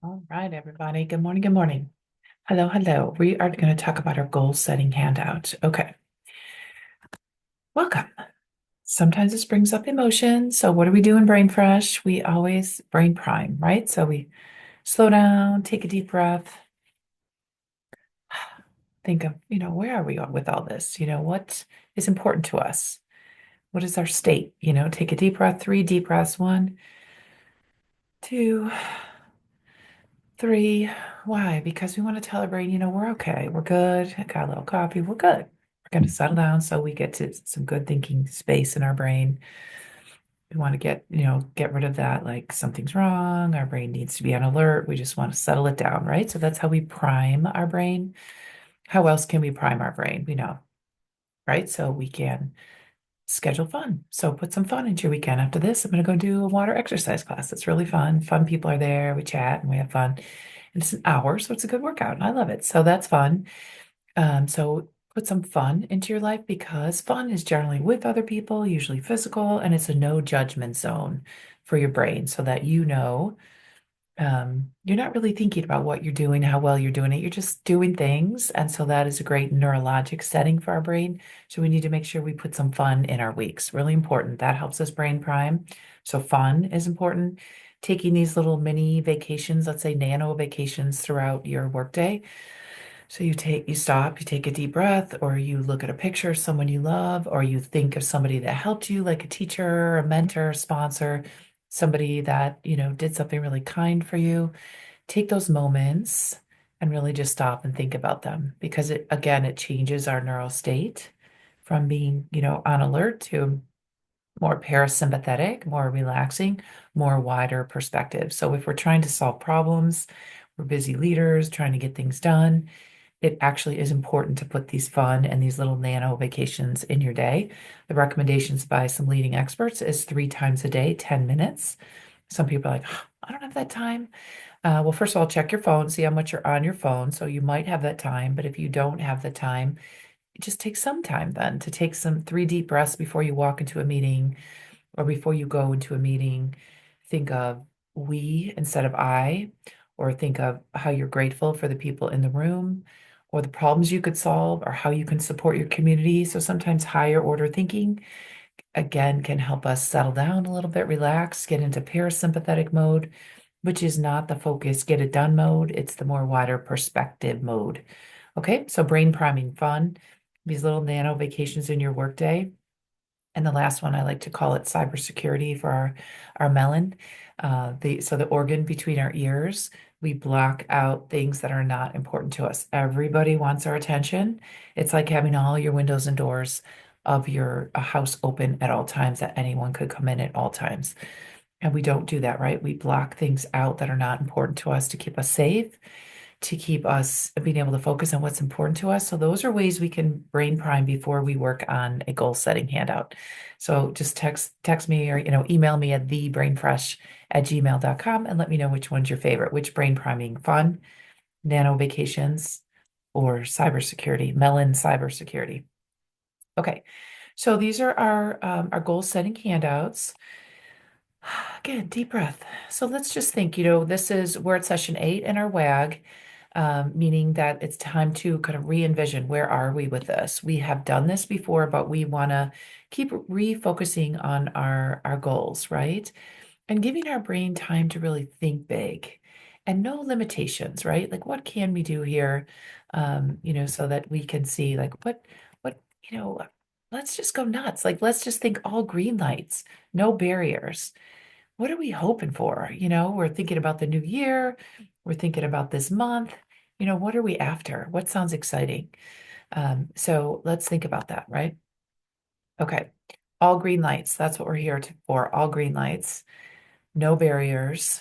All right, everybody. Good morning. Good morning. Hello, hello. We are going to talk about our goal setting handout. Okay. Welcome. Sometimes this brings up emotion. So, what do we do in Brain Fresh? We always brain prime, right? So, we slow down, take a deep breath, think of, where are we with all this? What is important to us? What is our state? Take a deep breath, three deep breaths. One, two, three. Why? Because we want to tell our brain, we're okay. We're good. I got a little coffee. We're good. We're going to settle down so we get to some good thinking space in our brain. We want to get rid of that, like something's wrong. Our brain needs to be on alert. We just want to settle it down, right? So that's how we prime our brain. How else can we prime our brain? We know, right? So we can schedule fun. So put some fun into your weekend. After this, I'm going to go do a water exercise class. It's really fun. Fun people are there. We chat and we have fun. And it's an hour, so it's a good workout. And I love it. So that's fun. So put some fun into your life because fun is generally with other people, usually physical, and it's a no judgment zone for your brain so that you're not really thinking about what you're doing, how well you're doing it. You're just doing things. And so that is a great neurologic setting for our brain. So we need to make sure we put some fun in our weeks. Really important. That helps us brain prime. So fun is important. Taking these little mini vacations, let's say nano vacations throughout your workday. So you stop, you take a deep breath, or you look at a picture of someone you love, or you think of somebody that helped you, like a teacher, a mentor, sponsor, somebody that, did something really kind for you. Take those moments and really just stop and think about them because it changes our neural state from being, on alert to more parasympathetic, more relaxing, more wider perspective. So if we're trying to solve problems, we're busy leaders trying to get things done, it actually is important to put these fun and these little nano vacations in your day. The recommendations by some leading experts is 3 times a day, 10 minutes. Some people are like, "Oh, I don't have that time." Well, first of all, check your phone, see how much you're on your phone. So you might have that time, but if you don't have the time, just take some time then to take some three deep breaths before you walk into a meeting or before you go into a meeting. Think of we instead of I, or think of how you're grateful for the people in the room or the problems you could solve or how you can support your community. So sometimes higher order thinking, again, can help us settle down a little bit, relax, get into parasympathetic mode, which is not the focus, get it done mode. It's the more wider perspective mode. Okay, so brain priming fun, these little nano vacations in your workday. And the last one, I like to call it cybersecurity for our melon. So the organ between our ears, we block out things that are not important to us. Everybody wants our attention. It's like having all your windows and doors of your house open at all times, that anyone could come in at all times. And we don't do that, right? We block things out that are not important to us to keep us safe, to keep us being able to focus on what's important to us. So those are ways we can brain prime before we work on a goal setting handout. So just text me or email me at thebrainfresh@gmail.com and let me know which one's your favorite, which brain priming fun, nano vacations, or cybersecurity, melon cybersecurity. Okay, so these are our goal setting handouts. Again, deep breath. So let's just think, we're at session 8 in our WAG, meaning that it's time to kind of re-envision where are we with this. We have done this before, but we want to keep refocusing on our goals, right? And giving our brain time to really think big and no limitations, right? Like what can we do here? So that we can see like what, you know, let's just go nuts. Like let's just think all green lights, no barriers. What are we hoping for? We're thinking about the new year. We're thinking about this month. What are we after? What sounds exciting? So let's think about that, right? Okay. All green lights. That's what we're here for. All green lights. No barriers.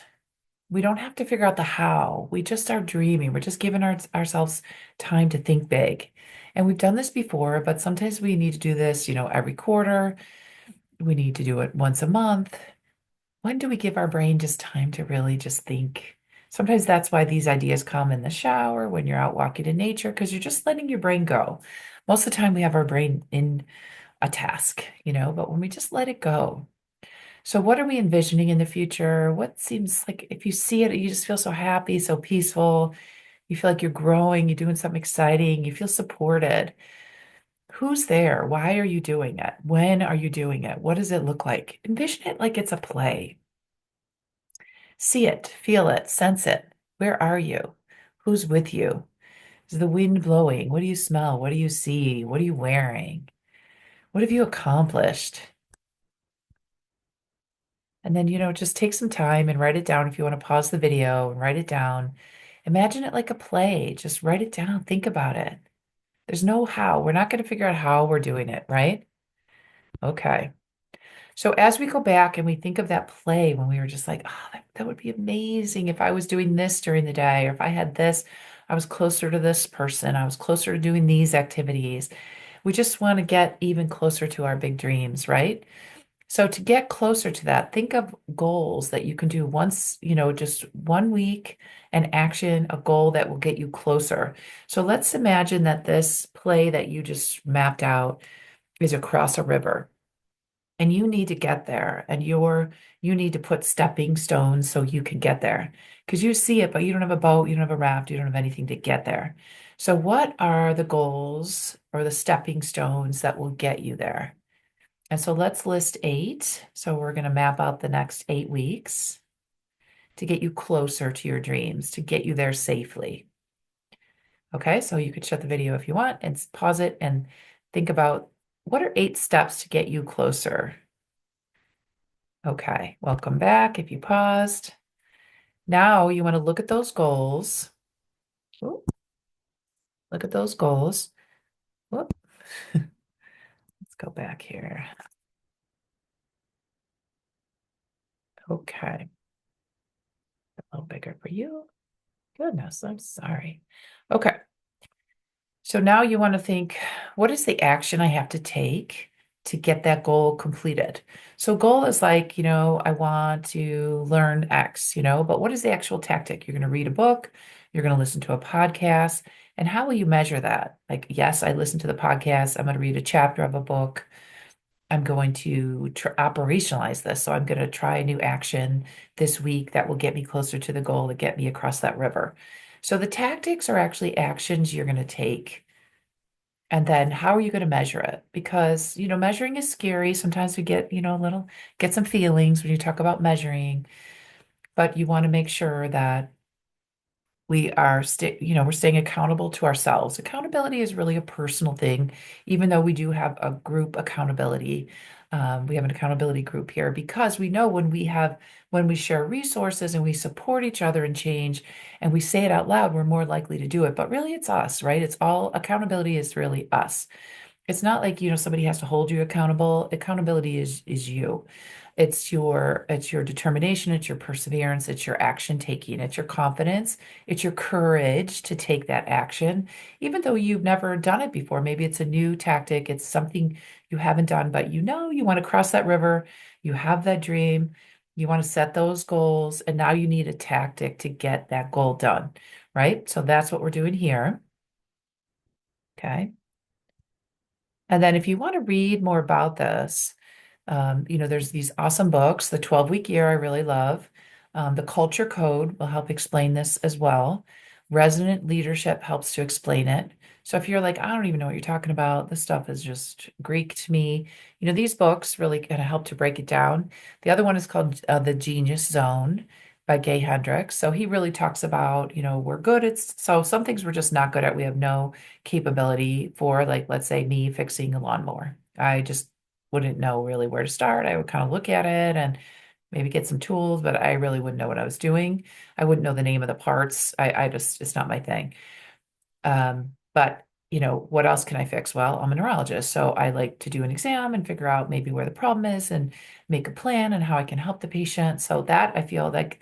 We don't have to figure out the how. We just are dreaming. We're just giving ourselves time to think big. And we've done this before, but sometimes we need to do this, every quarter. We need to do it once a month. When do we give our brain just time to really just think? Sometimes that's why these ideas come in the shower, when you're out walking in nature, because you're just letting your brain go. Most of the time, we have our brain in a task, but when we just let it go. So what are we envisioning in the future? What seems like if you see it, you just feel so happy, so peaceful. You feel like you're growing, you're doing something exciting, you feel supported. Who's there? Why are you doing it? When are you doing it? What does it look like? Envision it like it's a play. See it, feel it, sense it. Where are you? Who's with you? Is the wind blowing? What do you smell? What do you see? What are you wearing? What have you accomplished? And then, just take some time and write it down if you want to pause the video and write it down. Imagine it like a play. Just write it down. Think about it. There's no how. We're not going to figure out how we're doing it, right? Okay. So as we go back and we think of that play when we were just like, oh, that would be amazing if I was doing this during the day, or if I had this, I was closer to this person, I was closer to doing these activities. We just want to get even closer to our big dreams, right? So to get closer to that, think of goals that you can do once, just 1 week and action a goal that will get you closer. So let's imagine that this play that you just mapped out is across a river and you need to get there and you need to put stepping stones so you can get there because you see it, but you don't have a boat, you don't have a raft, you don't have anything to get there. So what are the goals or the stepping stones that will get you there? And so let's list 8. So we're going to map out the next 8 weeks to get you closer to your dreams, to get you there safely. Okay, so you could shut the video if you want and pause it and think about what are 8 steps to get you closer. Okay, welcome back if you paused. Now you want to look at those goals. Ooh, look at those goals. Whoop. Let's go back here. Okay, a little bigger for you. Goodness, I'm sorry. Okay. So now you want to think, what is the action I have to take to get that goal completed? So goal is like, I want to learn X, but what is the actual tactic? You're going to read a book, you're going to listen to a podcast, and how will you measure that? Like, yes, I listened to the podcast, I'm going to read a chapter of a book. I'm going to operationalize this. So I'm going to try a new action this week that will get me closer to the goal to get me across that river. So the tactics are actually actions you're going to take. And then how are you going to measure it? Because, measuring is scary. Sometimes we get, get some feelings when you talk about measuring, but you want to make sure that we are we're staying accountable to ourselves. Accountability is really a personal thing, even though we do have a group accountability. We have an accountability group here because we know when we share resources and we support each other in change and we say it out loud, we're more likely to do it. But really it's us, right? It's all accountability is really us. It's not like, somebody has to hold you accountable. Accountability is you. It's your determination, it's your perseverance, it's your action taking, it's your confidence, it's your courage to take that action, even though you've never done it before. Maybe it's a new tactic, it's something you haven't done, but you want to cross that river, you have that dream, you want to set those goals, and now you need a tactic to get that goal done, right? So that's what we're doing here. Okay. And then if you want to read more about this, there's these awesome books. The 12-Week Year, I really love. The Culture Code will help explain this as well. Resonant Leadership helps to explain it. So if you're like, I don't even know what you're talking about, this stuff is just Greek to me. These books really kind of help to break it down. The other one is called The Genius Zone by Gay Hendricks. So he really talks about, we're good at, so some things we're just not good at. We have no capability for, like, let's say me fixing a lawnmower. I just wouldn't know really where to start. I would kind of look at it and maybe get some tools, but I really wouldn't know what I was doing. I wouldn't know the name of the parts. I just, it's not my thing. But what else can I fix? Well, I'm a neurologist, so I like to do an exam and figure out maybe where the problem is and make a plan and how I can help the patient. So that I feel like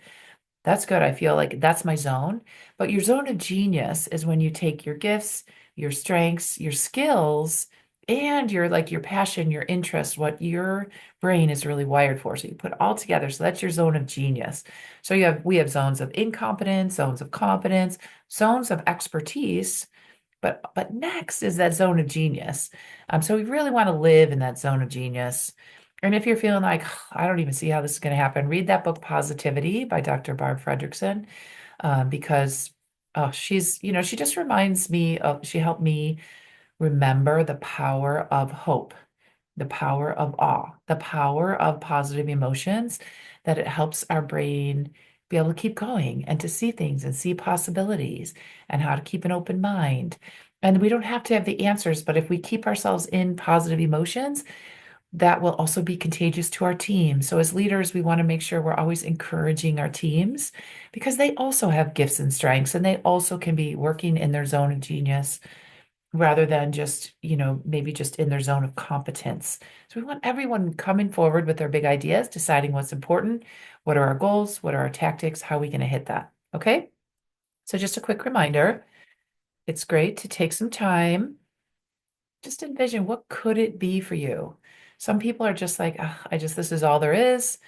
that's good. I feel like that's my zone. But your zone of genius is when you take your gifts, your strengths, your skills, and your passion, your interest, what your brain is really wired for. So you put it all together. So that's your zone of genius. So we have zones of incompetence, zones of competence, zones of expertise. But next is that zone of genius. So we really want to live in that zone of genius. And if you're feeling like, I don't even see how this is going to happen, read that book, Positivity by Dr. Barb Fredrickson, because she just reminds me of, she helped me remember the power of hope, the power of awe, the power of positive emotions, that it helps our brain be able to keep going and to see things and see possibilities and how to keep an open mind. And we don't have to have the answers, but if we keep ourselves in positive emotions, that will also be contagious to our team. So as leaders, we want to make sure we're always encouraging our teams because they also have gifts and strengths and they also can be working in their zone of genius rather than just, maybe just in their zone of competence. So we want everyone coming forward with their big ideas, deciding what's important, what are our goals, what are our tactics, how are we going to hit that? Okay? So just a quick reminder, it's great to take some time, just envision what could it be for you. Some people are just like, "Ah, this is all there is.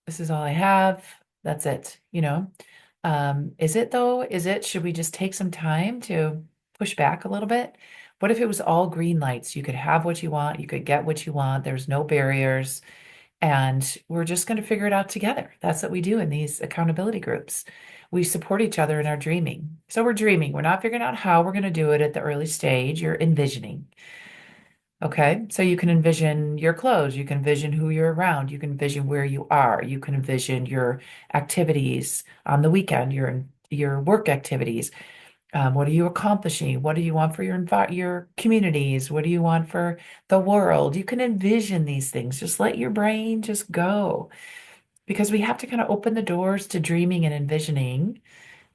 This is all I have. That's it. Is it though? Should we just take some time to push back a little bit? What if it was all green lights? You could have what you want, you could get what you want, there's no barriers, and we're just going to figure it out together. That's what we do in these accountability groups. We support each other in our dreaming. So we're dreaming. We're not figuring out how we're going to do it at the early stage. You're envisioning. Okay, so you can envision your clothes, you can envision who you're around, you can envision where you are, you can envision your activities on the weekend, your work activities. What are you accomplishing? What do you want for your communities? What do you want for the world? You can envision these things. Just let your brain just go because we have to kind of open the doors to dreaming and envisioning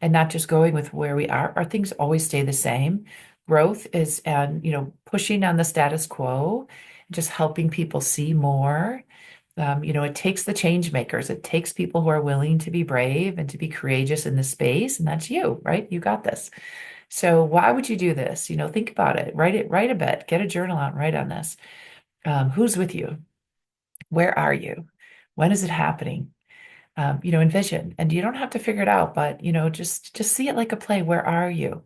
and not just going with where we are. Our things always stay the same. Growth is, and pushing on the status quo, just helping people see more. It takes the change makers. It takes people who are willing to be brave and to be courageous in this space, and that's you, right? You got this. So why would you do this? Think about it. Write a bit. Get a journal out and write on this. Who's with you? Where are you? When is it happening? Envision. And you don't have to figure it out, but just see it like a play. Where are you?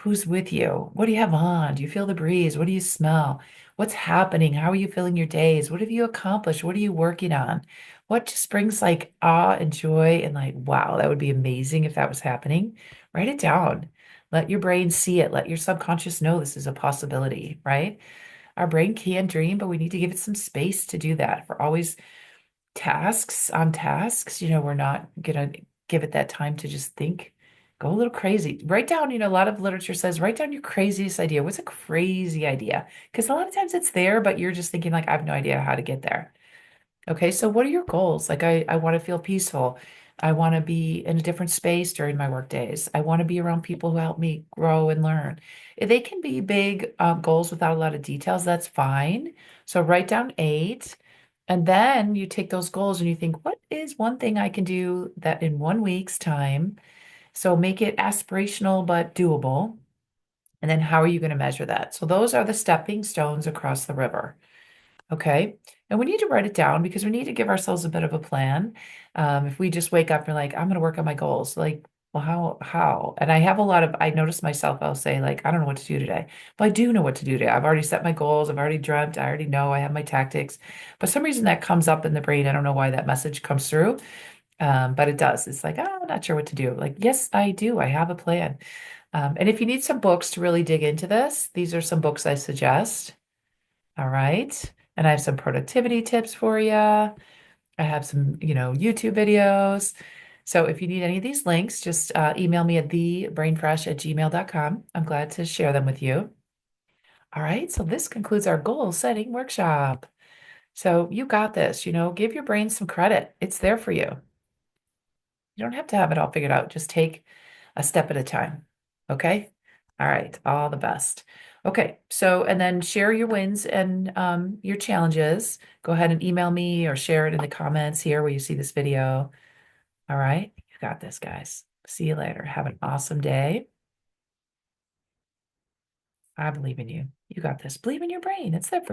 Who's with you? What do you have on? Do you feel the breeze? What do you smell? What's happening? How are you feeling your days? What have you accomplished? What are you working on? What just brings like awe and joy and like, wow, that would be amazing if that was happening. Write it down. Let your brain see it. Let your subconscious know this is a possibility, right? Our brain can dream, but we need to give it some space to do that. If we're always tasks on tasks, we're not gonna give it that time to just think, go a little crazy. Write down, a lot of literature says write down your craziest idea. What's a crazy idea? Because a lot of times it's there, but you're just thinking like, I have no idea how to get there. Okay, so what are your goals? Like I want to feel peaceful. I want to be in a different space during my work days. I want to be around people who help me grow and learn. They can be big goals without a lot of details. That's fine. So write down 8, and then you take those goals and you think, what is one thing I can do that in 1 week's time? So make it aspirational but doable. And then how are you going to measure that? So those are the stepping stones across the river. Okay. And we need to write it down because we need to give ourselves a bit of a plan. If we just wake up and like, I'm going to work on my goals, like, well, how? And I notice myself, I'll say like, I don't know what to do today, but I do know what to do today. I've already set my goals. I've already dreamt. I already know I have my tactics, but some reason that comes up in the brain. I don't know why that message comes through. But it does. It's like, oh, I'm not sure what to do. Like, yes, I do. I have a plan. And if you need some books to really dig into this, these are some books I suggest. All right. And I have some productivity tips for you. I have some, YouTube videos. So if you need any of these links, just email me at thebrainfresh@gmail.com. I'm glad to share them with you. All right. So this concludes our goal setting workshop. So you got this, give your brain some credit. It's there for you. You don't have to have it all figured out. Just take a step at a time. Okay. All right. All the best. Okay. So, and then share your wins and your challenges. Go ahead and email me or share it in the comments here where you see this video. All right. You got this, guys. See you later. Have an awesome day. I believe in you. You got this. Believe in your brain. It's there for